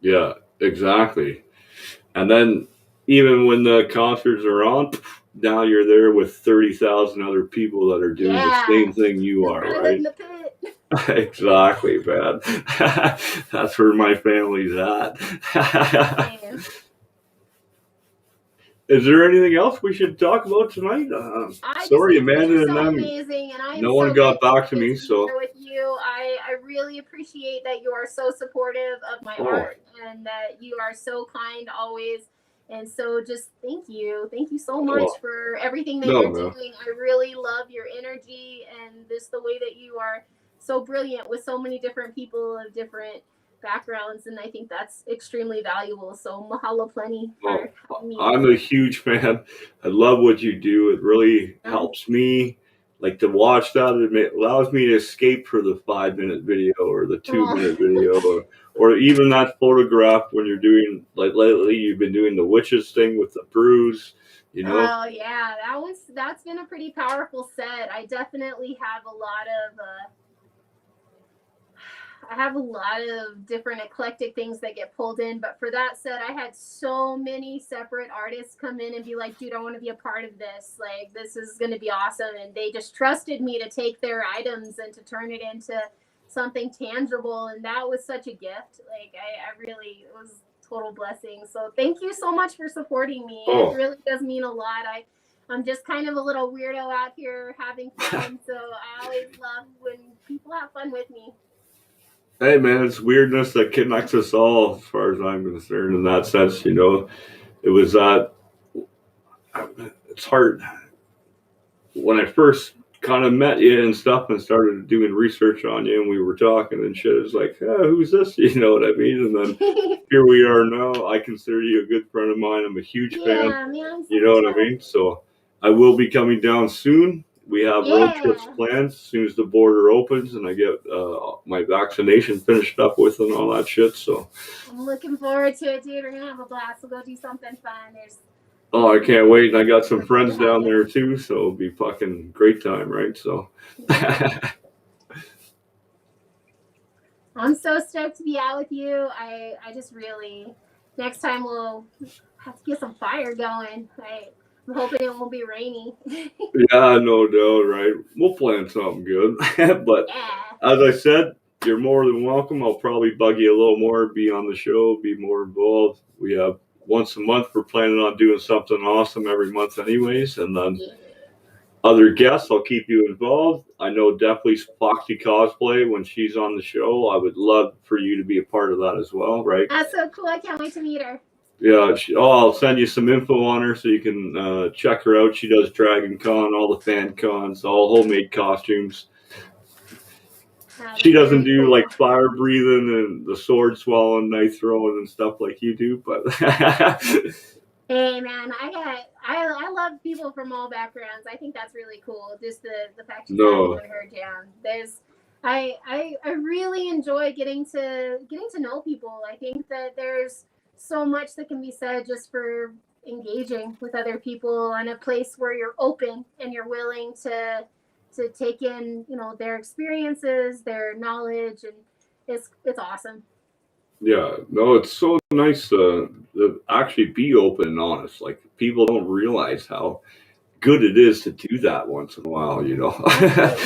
Yeah, exactly. And then even when the concerts are on, now you're there with 30,000 other people that are doing the same thing you are, right? In the pit. Exactly, man. That's where my family's at. Is there anything else we should talk about tonight? Sorry, Amanda and them. Amazing, and I am no one got back to me, so with you. I really appreciate that you are so supportive of my art and that you are so kind always. And so just thank you so much for everything that you're doing. I really love your energy and just the way that you are so brilliant with so many different people of different backgrounds, and I think that's extremely valuable. So mahalo plenty for me. I'm a huge fan. I love what you do. It really helps me. Like to watch that, it allows me to escape for the 5-minute video or the 2-minute video, or even that photograph when you're doing, like lately you've been doing the witches thing with the bruise, you know. Oh yeah, that's been a pretty powerful set. I definitely have a lot of different eclectic things that get pulled in, but for that set I had so many separate artists come in and be like, dude, I want to be a part of this, like this is going to be awesome, and they just trusted me to take their items and to turn it into something tangible, and that was such a gift. Like I really, it was total blessing. So thank you so much for supporting me. It really does mean a lot. I'm just kind of a little weirdo out here having fun, so I always love when people have fun with me. Hey man, it's weirdness that connects us all, as far as I'm concerned. In that sense, you know, it was it's hard when I first kind of met you and stuff and started doing research on you, and we were talking and shit. It's like, who's this? You know what I mean? And then here we are now. I consider you a good friend of mine. I'm a huge fan. Man, you know what I mean? So I will be coming down soon. We have road trips planned as soon as the border opens and I get my vaccination finished up with and all that shit. So I'm looking forward to it, dude. We're gonna have a blast. We'll go do something fun. I can't wait. And I got some friends down there too, so it'll be fucking great time, right? So I'm so stoked to be out with you. I just really, next time we'll have to get some fire going. I'm hoping it won't be rainy. Yeah, no doubt, right? We'll plan something good. But as I said, you're more than welcome. I'll probably bug you a little more, be on the show, be more involved. We have once a month. We're planning on doing something awesome every month anyways. And then other guests, I'll keep you involved. I know definitely Foxy Cosplay, when she's on the show, I would love for you to be a part of that as well, right? That's so cool. I can't wait to meet her. Yeah, I'll send you some info on her so you can check her out. She does Dragon Con, all the fan cons, all homemade costumes. She doesn't do like fire breathing and the sword swallowing, knife throwing and stuff like you do, but hey man, I love people from all backgrounds. I think that's really cool. Just the fact you have her jam. I really enjoy getting to know people. I think that there's so much that can be said just for engaging with other people in a place where you're open and you're willing to take in, you know, their experiences, their knowledge, and it's awesome. Yeah, no, it's so nice to actually be open and honest. Like people don't realize how good it is to do that once in a while, you know.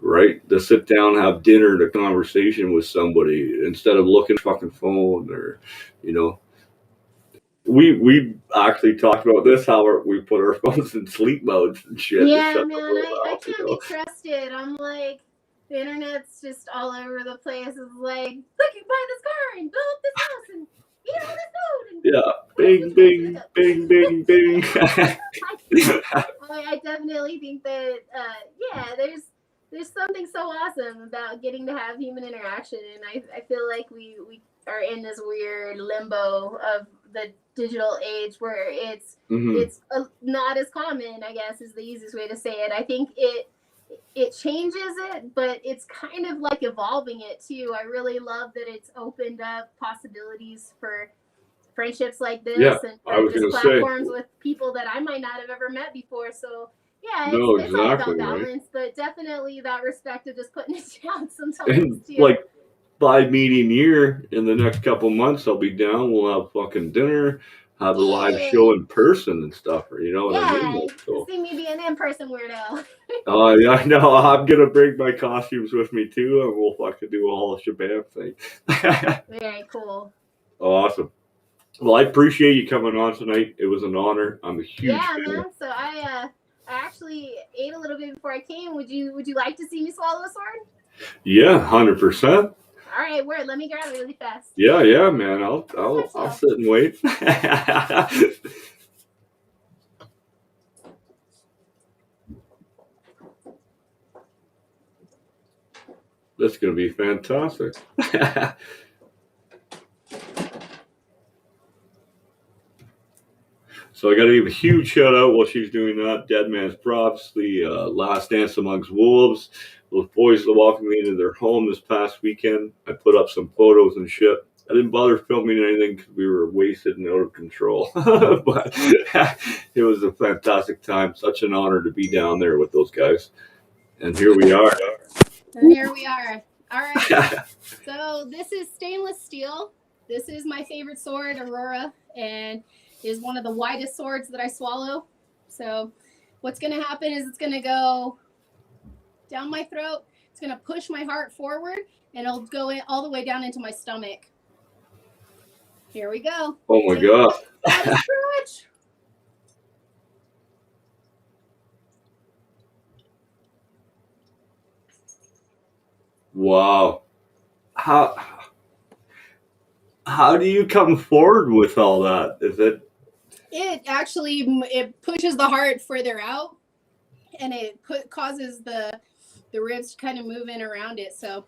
Right? To sit down, have dinner, to conversation with somebody instead of looking at your fucking phone or, you know. We actually talked about this, how we put our phones in sleep modes and shit. Yeah, man, I can't be trusted. I'm like, the internet's just all over the place. It's like, look, you buy this car and build up this house and eat all this food. And yeah, bing, bing, bing, bing, bing. I definitely think that, there's something so awesome about getting to have human interaction, and I feel like we are in this weird limbo of the digital age where it's not as common, I guess is the easiest way to say it. I think it changes it, but it's kind of like evolving it too. I really love that it's opened up possibilities for friendships like Yeah, this, and I was just gonna say. platforms with people that I might not have ever met before. So yeah, No, it's all about exactly, right? balance, but definitely that respect of just putting it down sometimes And too. like by meeting year in the next couple months, I'll be down. We'll have fucking dinner, have a live show Yay! in person and stuff. You know what I mean? Yeah, Like, so. see me be an in-person weirdo. Oh yeah, no, I'm gonna bring my costumes with me too, and we'll fucking do a whole shabam thing. Very cool. Awesome. Well, I appreciate you coming on tonight. It was an honor. I'm a huge Yeah, fan. man. So I actually ate a little bit before I came. Would you like to see me swallow a sword? Yeah, 100%. All right, word. Let me grab it really fast. Yeah, man. I'll sit and wait. That's gonna be fantastic. So I got to give a huge shout out while she's doing that. Dead Man's Props, the Last Dance Amongst Wolves. Those boys that welcomed me into their home this past weekend. I put up some photos and shit. I didn't bother filming anything because we were wasted and out of control. But it was a fantastic time. Such an honor to be down there with those guys. And here we are. And here we are. All right. So this is stainless steel. This is my favorite sword, Aurora, and is one of the widest swords that I swallow. So what's going to happen is it's going to go down my throat. It's going to push my heart forward, and it'll go in all the way down into my stomach. Here we go. Oh my God. Stretch. Wow. How do you come forward with all that? Is it? It actually it pushes the heart further out, and it causes the ribs to kind of move in around it. So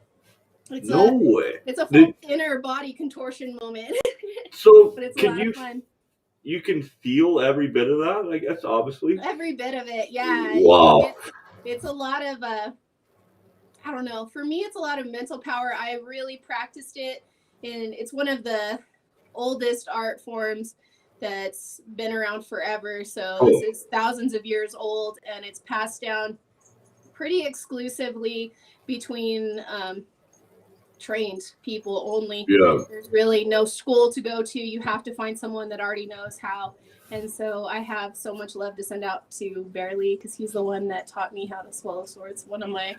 it's No way. It's a full inner body contortion moment. So but it's a lot of fun. You can feel every bit of that, I guess, obviously. Every bit of it, yeah. Wow. It's a lot of I don't know. For me, it's a lot of mental power. I really practiced it, and it's one of the oldest art forms that's been around forever. So this is thousands of years old, and it's passed down pretty exclusively between trained people only. Yeah. There's really no school to go to. You have to find someone that already knows how. And so I have so much love to send out to Barely, because he's the one that taught me how to swallow swords. One of my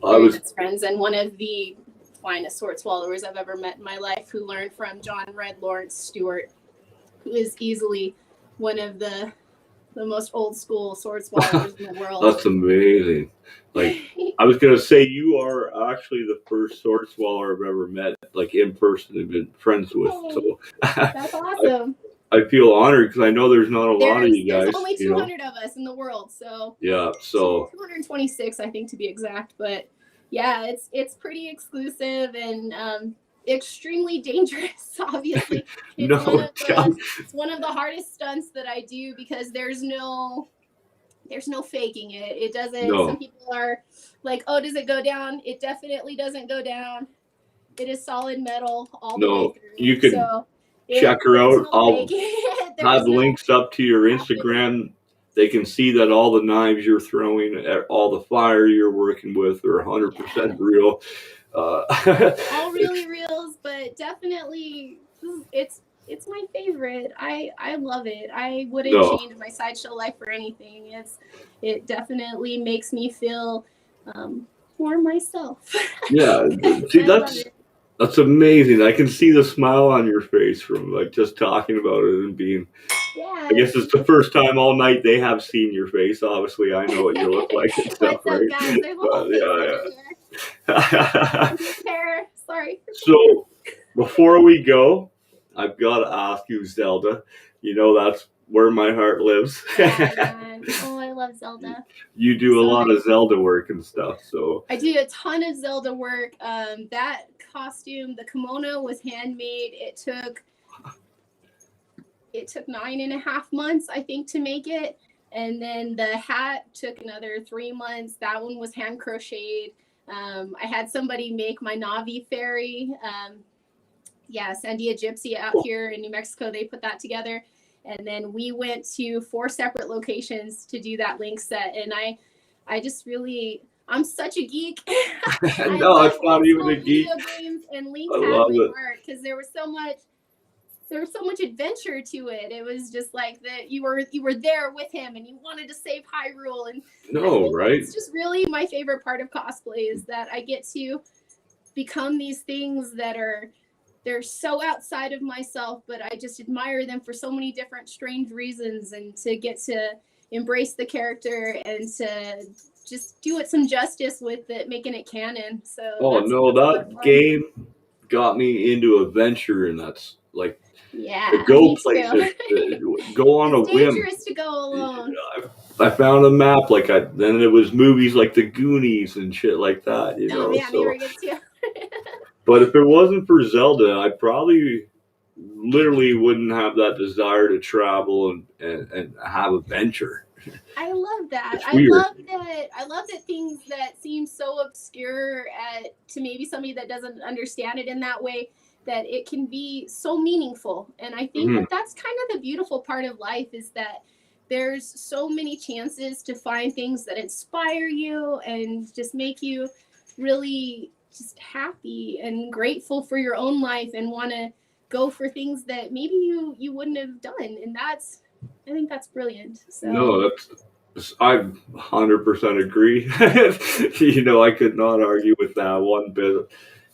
best friends, and one of the finest sword swallowers I've ever met in my life, who learned from John Red Lawrence Stewart, who is easily one of the most old school sword swallowers in the world. That's amazing. Like, I was gonna say, you are actually the first sword swallower I've ever met, like in person, and been friends with. So that's awesome. I feel honored because I know there's not a lot of you guys. There's only 200 of us in the world, so yeah, so 226, I think, to be exact. But yeah, it's pretty exclusive and extremely dangerous. Obviously, it's one of the hardest stunts that I do, because there's no faking it. It doesn't. No. Some people are like, "Oh, does it go down?" It definitely doesn't go down. It is solid metal all the way through. You can check her out. I'll have links up to your Instagram. They can see that all the knives you're throwing, all the fire you're working with, are 100% real. All really reals, but definitely it's my favorite. I love it. I wouldn't change my sideshow life for anything. It definitely makes me feel more myself. Yeah, see, that's amazing. I can see the smile on your face from like just talking about it and being. Yeah, I guess it's the first time all night they have seen your face. Obviously, I know what you look like and stuff, right? Guys? Yeah. Sorry. So before we go, I've got to ask you, Zelda. You know that's where my heart lives. Oh, I love Zelda. You do a lot of Zelda work and stuff, so I do a ton of Zelda work. That costume, the kimono, was handmade. It took 9.5 months, I think, to make it, and then the hat took another 3 months. That one was hand crocheted. I had somebody make my Navi fairy. Yeah, Sandia Gypsy out here in New Mexico, they put that together. And then we went to 4 separate locations to do that link set. And I just really, I'm such a geek. I No, love it's not old even school a geek. video games, and Link I had love my it. heart because there was so much adventure to it. It was just like that you were there with him and you wanted to save Hyrule. And I No, think right? it's just really my favorite part of cosplay is that I get to become these things that they're so outside of myself, but I just admire them for so many different strange reasons, and to get to embrace the character and to just do it some justice with it, making it canon. So Oh no, that game got me into adventure, and that's like to go me places, too. go on a It's whim. dangerous to go alone. I found a map, then it was movies like The Goonies and shit like that, you Oh know. man, they So, were good too. but if it wasn't for Zelda, I probably literally wouldn't have that desire to travel and have adventure. I love that. It's weird. I love that things that seem so obscure to maybe somebody that doesn't understand it in that way, that it can be so meaningful. And I think that that's kind of the beautiful part of life, is that there's so many chances to find things that inspire you and just make you really just happy and grateful for your own life, and want to go for things that maybe you wouldn't have done. And I think that's brilliant. So No, I 100% agree. You know, I could not argue with that one bit.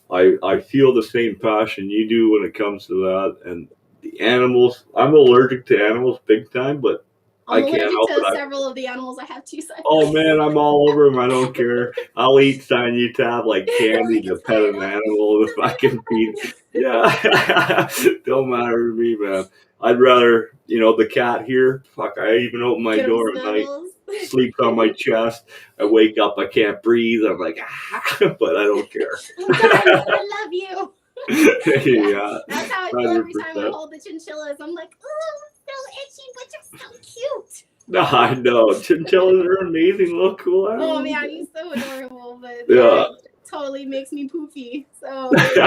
I feel the same passion you do when it comes to that. And the animals, I'm allergic to animals big time, but I'm I can't allergic help to it. several of the animals. I have 2 sides. Oh man, I'm all over them. I don't care. I'll eat Tiny Tab like candy to pet an animal if I can feed. Yeah, don't matter to me, man. I'd rather, the cat here. Fuck, I even open my door at night, sleeps on my chest. I wake up, I can't breathe. I'm like, but I don't care. I love you. Yeah, that's how I feel every time I hold the chinchillas. I'm like, oh, so itchy, but you're so cute. No, I know. Chinchillas are amazing, little cool animals. Oh man, he's so adorable, but yeah, it totally makes me poofy. So dude,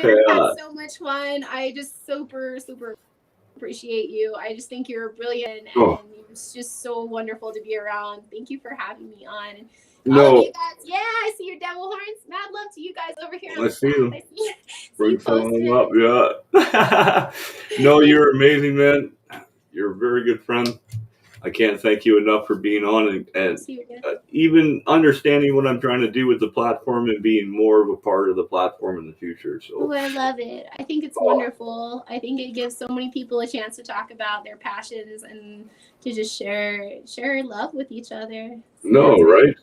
I've had so much fun. I just super appreciate you. I just think you're brilliant, and it's just so wonderful to be around. Thank you for having me on. All of you guys, I see your devil horns. Mad love to you guys over here. I see them. Bring some of them up, yeah. No, you're amazing, man. You're a very good friend. I can't thank you enough for being on and even understanding what I'm trying to do with the platform and being more of a part of the platform in the future. So I love it. I think it's wonderful. I think it gives so many people a chance to talk about their passions and to just share love with each other. So no, right?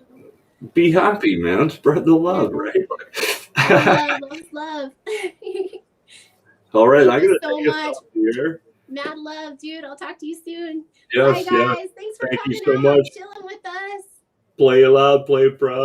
Be happy, man. Spread the love, right? Love. All right, Thank you so much. Here. Mad love, dude. I'll talk to you soon. Yes, bye, guys. Thanks for coming out, chilling with us. Play loud, play proud.